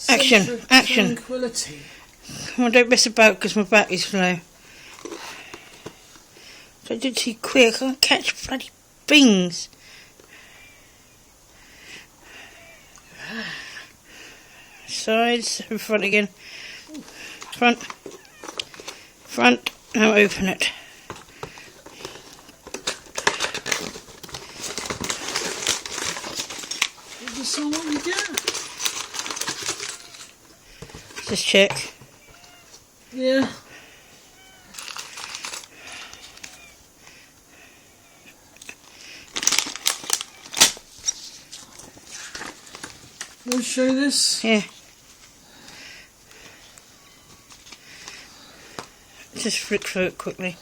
Action, action. Tranquility. Come on, don't mess about because my battery's low. Don't do it too quick, I can't catch bloody things. Sides, and front again. Front. Front, now open it. Is this all what we get? Just check. Yeah. Want to show this? Yeah. Just flick through it quickly.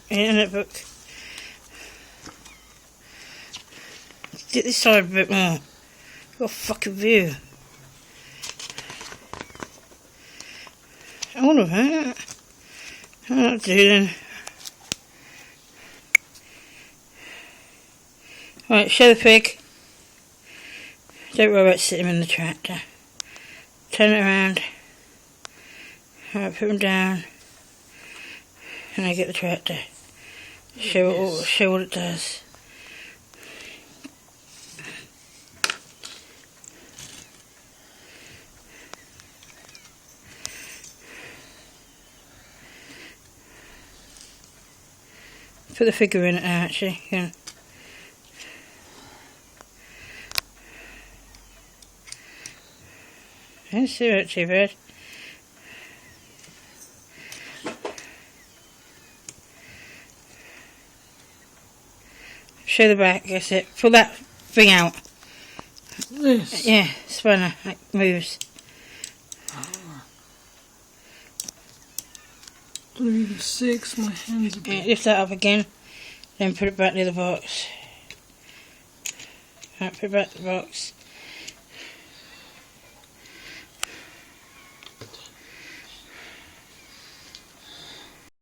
In that book. Get this side a bit more. Got a fucking view. All of that. That'll do then. Right, show the pig. Don't worry about sitting in the tractor. Turn it around. Right, put them down. And I get the tractor. Show what it does. Put the figure in it now, actually. Yeah. Don't see it too bad. Show the back, that's it. Pull that thing out. This? Yeah, spanner, it moves. Don't even see it 'cause my hands are big. Yeah, lift that up again, then put it back in the box. Right, put it back in the box.